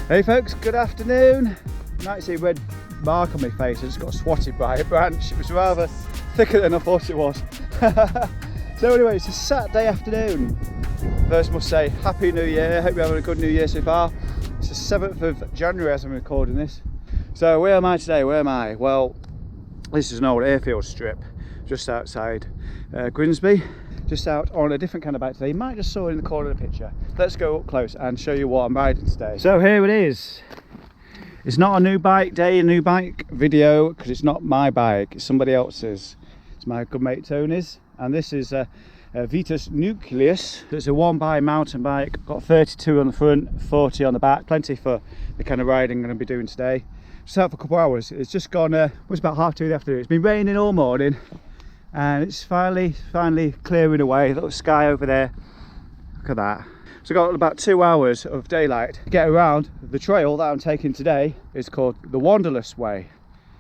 Hey folks, good afternoon. You might see a red mark on my face. I just got swatted by a branch. It was rather thicker than I thought it was. So anyway, it's a Saturday afternoon. First must say Happy New Year. Hope you're having a good New Year so far. It's the 7th of January as I'm recording this. So where am I today? Where am I? Well, this is an old airfield strip just outside Grimsby. Just out on a different kind of bike today. You might just saw it in the corner of the picture. Let's go up close and show you what I'm riding today. So here it is. It's not a new bike day, a new bike video, because it's not my bike, it's somebody else's. It's my good mate Tony's, and this is a Vitus Nucleus. It's a one-by mountain bike. Got 32 on the front, 40 on the back. Plenty for the kind of riding I'm going to be doing today. Just out for a couple of hours. It's just gone, it was about 2:30 in the afternoon. It's been raining all morning. And it's finally clearing away. Little sky over there, look at that. So I've got about 2 hours of daylight to get around. The trail that I'm taking today is called the Wanderlust Way.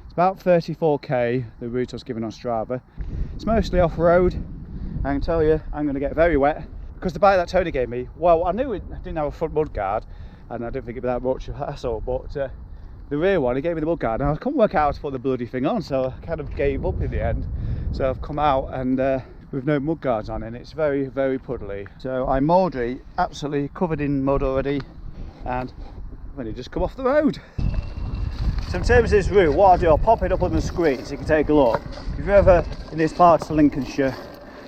It's about 34k, the route I was given on Strava. It's mostly off-road. I can tell you I'm going to get very wet because the bike that Tony gave me, well, I knew it didn't have a front mud guard and I didn't think it'd be that much of a hassle, but the rear one, he gave me the mud guard and I couldn't work out how to put the bloody thing on, so I kind of gave up in the end. So I've come out and with no mud guards on, and it's very puddly. So I'm already absolutely covered in mud already, and I've only just come off the road. So in terms of this route, what I'll do, I'll pop it up on the screen so you can take a look. If you're ever in this part of Lincolnshire,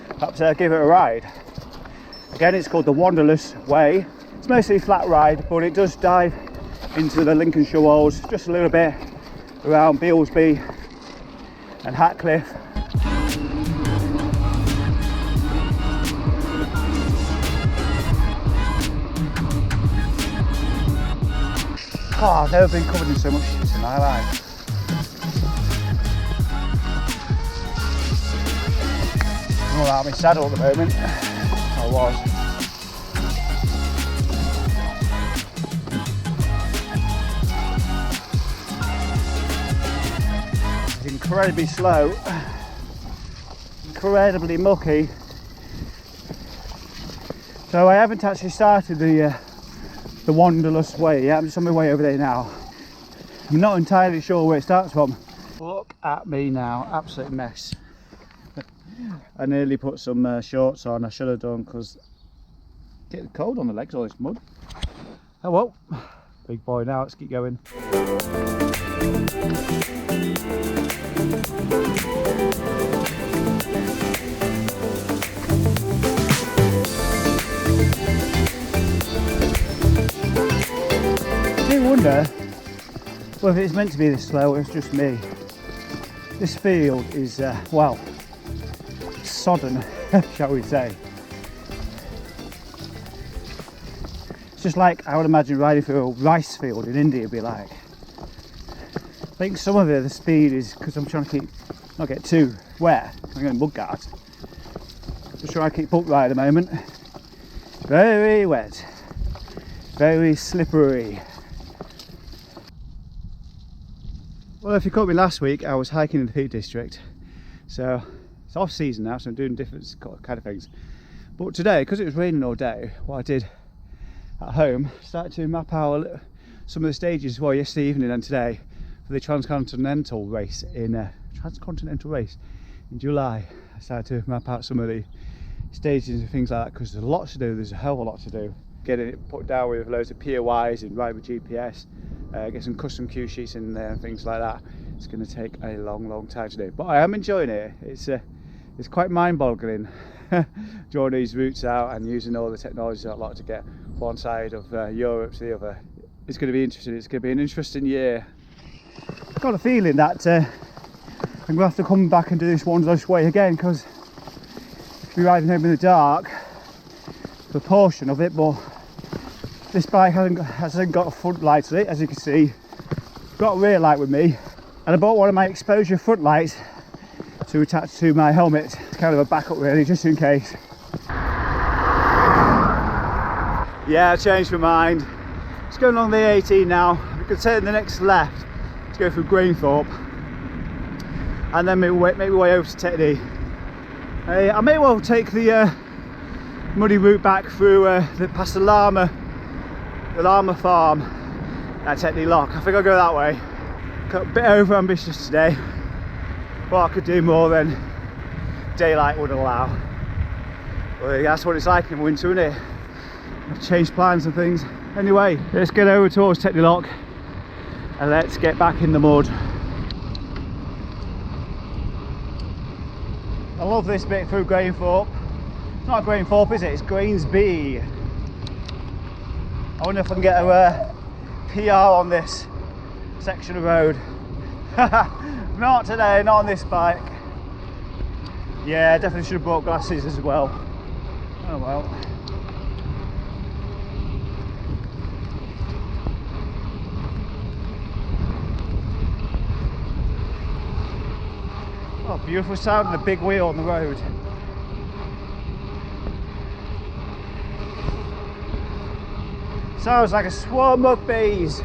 perhaps give it a ride. Again, it's called the Wanderlust Way. It's mostly a flat ride, but it does dive into the Lincolnshire Wolds just a little bit around Bealsby and Hatcliffe. Oh, I've never been covered in so much shit in my life. I'm all out of my saddle at the moment. I was. It's incredibly slow, incredibly mucky. So I haven't actually started the Wanderlust Way. Yeah, I'm just on my way over there now. I'm not entirely sure where it starts from. Look at me now, absolute mess. I nearly put some shorts on. I should have done because getting cold on the legs, all this mud. Oh well, big boy now. Let's keep going. I do wonder whether it's meant to be this slow or it's just me. This field is, well, sodden, shall we say. It's just like I would imagine riding through a rice field in India would be like. I think some of it, the speed is because I'm trying to not get too wet. I'm going mud guards. Just trying to keep upright at the moment. Very wet, very slippery. Well, if you caught me last week, I was hiking in the Peak District, so it's off season now, so I'm doing different kind of things. But today, because it was raining all day, what I did at home, started to map out some of the stages, well, yesterday evening and today, for the transcontinental race in July. I started to map out some of the stages and things like that because there's a lot to do. There's a hell of a lot to do. Getting it put down with loads of POIs and ride with GPS. Get some custom cue sheets in there and things like that. It's going to take a long time to do, but I am enjoying it. It's quite mind-boggling drawing these routes out and using all the technologies a lot to get one side of Europe to the other. It's going to be interesting. It's going to be an interesting year. I've got a feeling that I'm going to have to come back and do this Wanderlust Way again because I'll be riding home in the dark for a portion of it, but this bike hasn't got a front light on it, as you can see. Got a rear light with me, and I bought one of my exposure front lights to attach to my helmet. It's kind of a backup really, just in case. Yeah, I changed my mind. It's going along the A18 now. We could take the next left to go through Greenthorpe, and then make my way over to Tetney. I may well take the muddy route back through past the llama farm that technique lock. I think I'll go that way. Got a bit over ambitious today, but I could do more than daylight would allow. Well, that's what it's like in winter, isn't it? I've changed plans and things. Anyway, let's get over towards Technique Lock and let's get back in the mud. I love this bit through Grainthorpe. It's not Grainthorpe, is it? It's Grainsby. I wonder if I can get a PR on this section of road. Not today, not on this bike. Yeah, definitely should have brought glasses as well. Oh well. Oh, beautiful sound of the big wheel on the road. Sounds like a swarm of bees.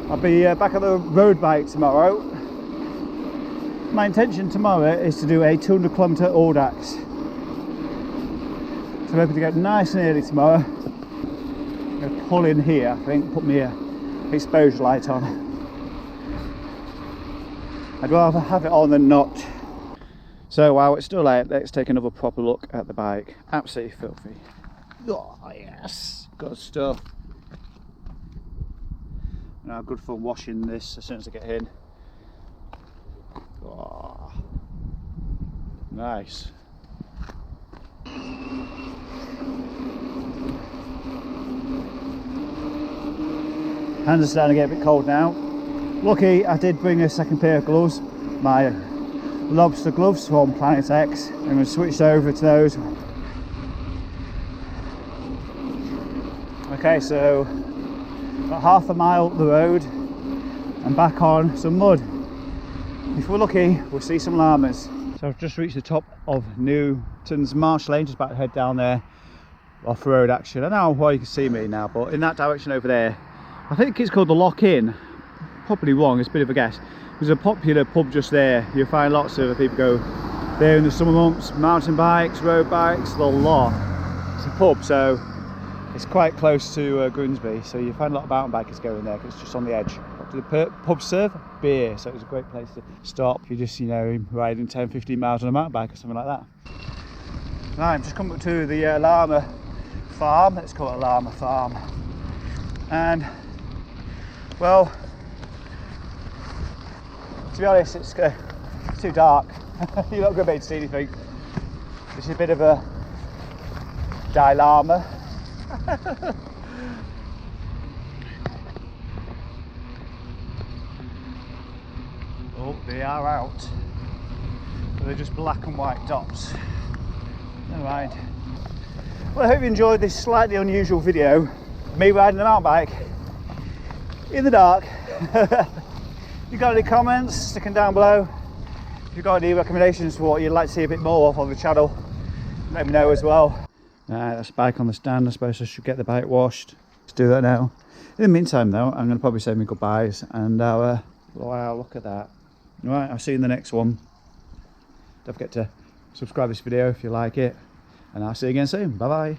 I'll be back at the road bike tomorrow. My intention tomorrow is to do a 200-kilometre audax. So I'm hoping to get nice and early tomorrow. I'm going to pull in here, I think, put my exposure light on. I'd rather have it on than not. So while it's still late, let's take another proper look at the bike. Absolutely filthy. Oh yes, good stuff. Now good for washing this as soon as I get in. Oh, nice. Hands are starting to get a bit cold now. Lucky I did bring a second pair of gloves, my lobster gloves from Planet X. I'm going to switch over to those. Okay, so about half a mile up the road and back on some mud. If we're lucky, we'll see some llamas. So I've just reached the top of Newton's Marsh Lane, just about to head down there, off-road action. I don't know why you can see me now, but in that direction over there, I think it's called the Lock Inn. Probably wrong, it's a bit of a guess. There's a popular pub just there. You'll find lots of people go there in the summer months, mountain bikes, road bikes, the lot. It's a pub, so it's quite close to Grimsby, so you find a lot of mountain bikers going there because it's just on the edge. The pub serve beer, so it's a great place to stop if you're just, you know, riding 10-15 miles on a mountain bike or something like that. Right, I'm just coming up to the llama farm. Let's call it a llama farm. And well, to be honest, it's too dark. You're not going to be able to see anything. This is a bit of a dilemma. Oh, they are out. But they're just black and white dots. Never mind. Well, I hope you enjoyed this slightly unusual video. Me riding a mountain bike in the dark. If you've got any comments, stick them down below. If you've got any recommendations for what you'd like to see a bit more of on the channel, let me know as well. That's a bike on the stand. I suppose I should get the bike washed. Let's do that now. In the meantime though, I'm going to probably say my goodbyes and wow, look at that. Right, I'll see you in the next one. Don't forget to subscribe to this video if you like it, and I'll see you again soon. Bye bye.